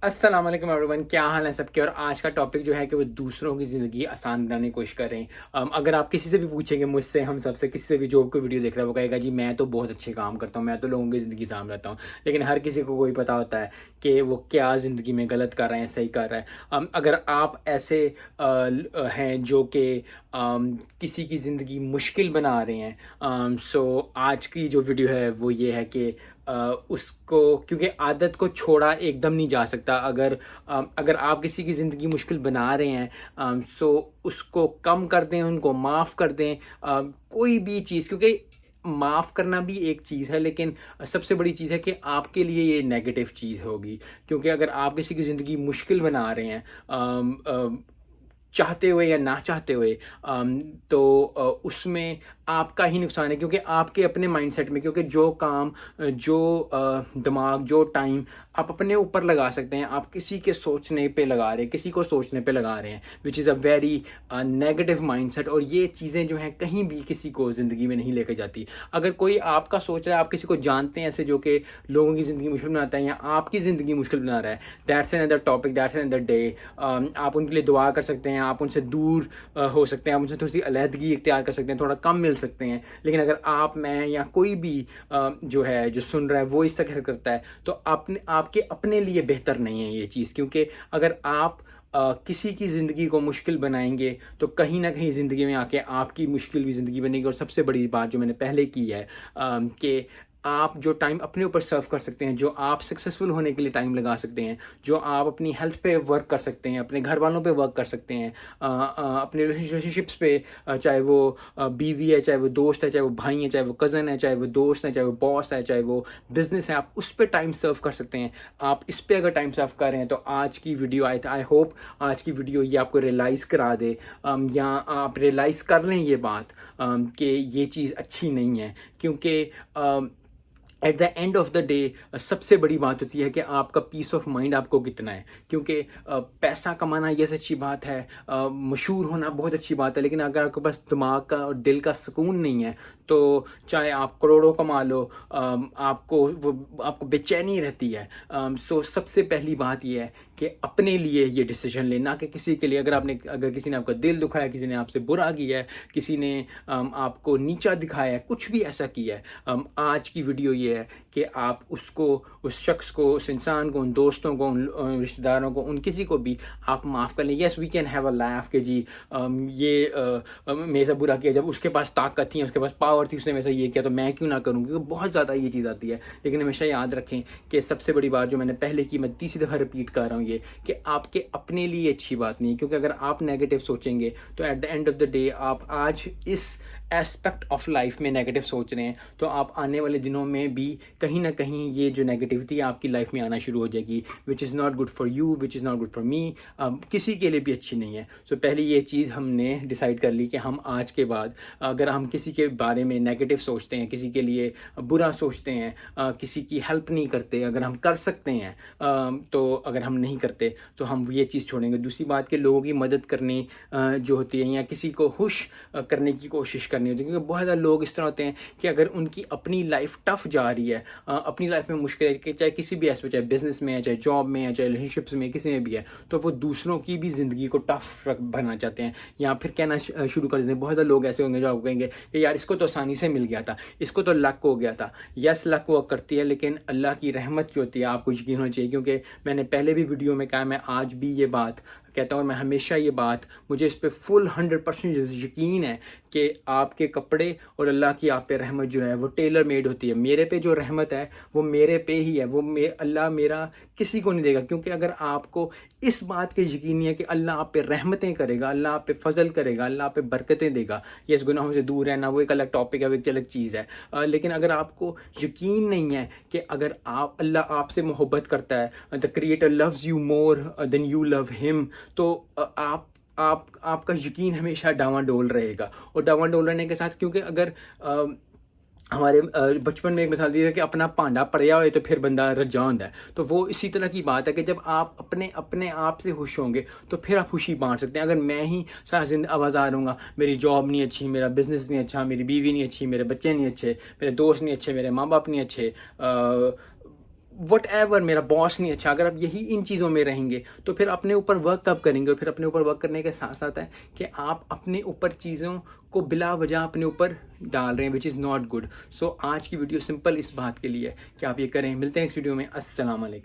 अस्सलाम वालेकुम एवरीवन, क्या हाल है सबके। और आज का टॉपिक जो है कि वो दूसरों की ज़िंदगी आसान बनाने की कोशिश कर रहे हैं। अगर आप किसी से भी पूछेंगे, मुझसे, हम सबसे, किसी से भी जो कोई वीडियो देख रहा है वो कहेगा जी मैं तो बहुत अच्छे काम करता हूँ, मैं तो लोगों की ज़िंदगी आसान बनाता हूँ। लेकिन हर किसी को कोई पता होता है कि वो क्या ज़िंदगी में गलत कर रहे हैं, सही कर रहे हैं। अगर आप ऐसे हैं जो कि किसी की ज़िंदगी मुश्किल बना रहे हैं, सो आज की जो वीडियो है वो ये है कि उसको, क्योंकि आदत को छोड़ा एकदम नहीं जा सकता। अगर आप किसी की ज़िंदगी मुश्किल बना रहे हैं, सो उसको कम कर दें, उनको माफ़ कर दें। कोई भी चीज़, क्योंकि माफ़ करना भी एक चीज़ है, लेकिन सबसे बड़ी चीज़ है कि आपके लिए ये नेगेटिव चीज़ होगी। क्योंकि अगर आप किसी की ज़िंदगी मुश्किल बना रहे हैं, चाहते हुए या ना चाहते हुए, तो उसमें आपका ही नुकसान है, क्योंकि आपके अपने माइंडसेट में, क्योंकि जो काम, जो दिमाग, जो टाइम आप अपने ऊपर लगा सकते हैं, आप किसी के सोचने पे लगा रहे हैं, किसी को सोचने पे लगा रहे हैं, which is a very negative mindset. और ये चीज़ें जो हैं कहीं भी किसी को ज़िंदगी में नहीं लेकर जाती। अगर कोई आपका सोच रहा है, आप किसी को जानते हैं ऐसे जो कि लोगों की ज़िंदगी मुश्किल बनाता है या आपकी ज़िंदगी मुश्किल बना रहा है, that's another topic, that's another day. आप उनके लिए दुआ कर सकते हैं, आप उनसे दूर हो सकते हैं, आप उनसे थोड़ी सी अलहदगी इख्तियार कर सकते हैं, थोड़ा कम मिल सकते हैं। लेकिन अगर आप, मैं या कोई भी जो है, जो सुन रहा है, वो इस तरह करता है, तो आपके अपने लिए बेहतर नहीं है ये चीज़। क्योंकि अगर आप किसी की ज़िंदगी को मुश्किल बनाएंगे तो कहीं ना कहीं ज़िंदगी में आके आपकी मुश्किल भी ज़िंदगी बनेगी। और सबसे बड़ी बात जो मैंने पहले की है, कि आप जो टाइम अपने ऊपर सर्व कर सकते हैं, जो आप सक्सेसफुल होने के लिए टाइम लगा सकते हैं, जो आप अपनी हेल्थ पे वर्क कर सकते हैं, अपने घर वालों पे वर्क कर सकते हैं, अपने रिलेशनशिप्स पे, चाहे वो बीवी है, चाहे वो दोस्त है, चाहे वो भाई है, चाहे वो कज़न है, चाहे वो दोस्त है, चाहे वो बॉस है, चाहे वो बिज़नेस है, आप उस पर टाइम सर्व कर सकते हैं। आप इस पर अगर टाइम सर्व कर रहे हैं तो आज की वीडियो, आई होप आज की वीडियो ये आपको रियलाइज़ करा दे, या आप रियलाइज़ कर लें ये बात, कि ये चीज़ अच्छी नहीं है। क्योंकि at the end of the day सबसे बड़ी बात होती है कि आपका पीस ऑफ माइंड आपको कितना है। क्योंकि पैसा कमाना ये अच्छी बात है, मशहूर होना बहुत अच्छी बात है, लेकिन अगर आपके पास दिमाग का और दिल का सुकून नहीं है तो चाहे आप करोड़ों कमा लो, आपको बेचैनी रहती है। सो सबसे पहली बात ये है कि अपने लिए ये डिसीजन लेना, कि किसी के लिए। अगर किसी ने आपका दिल दुखाया, किसी ने आपसे बुरा किया है, किसी ने आपको नीचा दिखाया है, कुछ भी ऐसा किया है, आज की वीडियो ये है कि आप उसको, उस शख्स को, उस इंसान को, उन दोस्तों को, उन रिश्तेदारों को, उन किसी को भी आप माफ़ कर लें। Yes, we can have a life कि जी ये मेरे से बुरा किया, जब उसके पास ताकत थी, उसके पास पावर थी, उसने मेरे से ये किया, तो मैं क्यों ना करूँ। क्योंकि बहुत ज़्यादा ये चीज़ आती है। लेकिन हमेशा याद रखें कि सबसे बड़ी बात जो मैंने पहले की, मैं तीसरी दफ़ा रिपीट कर रहा हूँ ये, कि आपके अपने लिए अच्छी बात नहीं है। क्योंकि अगर आप नेगेटिव सोचेंगे तो at the end of the day, आप आज इस एस्पेक्ट ऑफ लाइफ में नेगेटिव सोच रहे हैं, तो आप आने वाले दिनों में भी कहीं ना कहीं ये जो नेगेटिविटी आपकी लाइफ में आना शुरू हो जाएगी, which is not good for you, which is not good for me, किसी के लिए भी अच्छी नहीं है। सो पहले ये चीज़ हमने डिसाइड कर ली कि हम आज के बाद, अगर हम किसी के बारे में नेगेटिव सोचते हैं, किसी के लिए बुरा सोचते हैं, किसी की हेल्प नहीं करते, अगर हम कर सकते हैं, तो अगर हम नहीं करते तो हम ये चीज़ छोड़ेंगे। दूसरी बात कि लोगों की मदद करनी जो होती है, या किसी को खुश करने की कोशिश करनी होती है। क्योंकि बहुत ज़्यादा लोग इस तरह होते हैं कि अगर उनकी अपनी लाइफ टफ जा रही है, अपनी लाइफ में मुश्किल है, कि चाहे किसी भी एस्पेक्ट, चाहे बिजनेस में है, चाहे जॉब में है, चाहे रिलेशनशिप्स में, किसी में भी है, तो वो दूसरों की भी ज़िंदगी को टफ बनना चाहते हैं, या फिर कहना शुरू कर देते हैं। बहुत ज़्यादा लोग ऐसे होंगे जो आपको कहेंगे कि यार इसको तो आसानी से मिल गया था, इसको तो लक हो गया था। यस, लक वर्क करती है, लेकिन अल्लाह की रहमत जो होती है आपको यकीन होना चाहिए। क्योंकि मैंने पहले भी वीडियो में कहा, मैं आज भी ये बात कहता हूँ, और मैं हमेशा ये बात, मुझे इस पर फुल 100% यकीन है कि आपके कपड़े और अल्लाह की आप पे रहमत जो है वो टेलर मेड होती है। मेरे पे जो रहमत है वो मेरे पे ही है, वो अल्लाह मेरा किसी को नहीं देगा। क्योंकि अगर आपको इस बात के यकीन नहीं है कि अल्लाह आप पे रहमतें करेगा, अल्लाह आप पे फजल करेगा, अल्लाह आप पे बरकतें देगा, ये इस गुनाहों से दूर रहना वो एक अलग टॉपिक है, वो एक अलग चीज़ है। लेकिन अगर आपको यकीन नहीं है कि अगर अल्लाह आपसे मोहब्बत करता है, the creator loves you more than you love him, तो आपका यकीन हमेशा डावाडोल रहेगा। और डावाडोल रहने के साथ, क्योंकि अगर हमारे बचपन में एक मिसाल दी है कि अपना भांडा भरिया हो तो फिर बंदा रजा होता है, तो वो इसी तरह की बात है कि जब आप अपने आप से खुश होंगे तो फिर आप खुशी बांट सकते हैं। अगर मैं ही सारा जिंदगी आवाज़ रहूँगा, मेरी जॉब नहीं अच्छी, मेरा बिजनेस नहीं अच्छा, मेरी बीवी नहीं अच्छी, मेरे बच्चे नहीं अच्छे, मेरे दोस्त नहीं अच्छे, मेरे माँ बाप नहीं अच्छे, وٹ ایور میرا باس نہیں اچھا، اگر آپ یہی ان چیزوں میں رہیں گے تو پھر اپنے اوپر ورک کب کریں گے؟ اور پھر اپنے اوپر ورک کرنے کے ساتھ ساتھ ہے کہ آپ اپنے اوپر چیزوں کو بلا وجہ اپنے اوپر ڈال رہے ہیں وچ از ناٹ گڈ. سو آج کی ویڈیو سمپل اس بات کے لیے کہ آپ یہ کریں. ملتے ہیں نیکسٹ ویڈیو میں. السلام علیکم.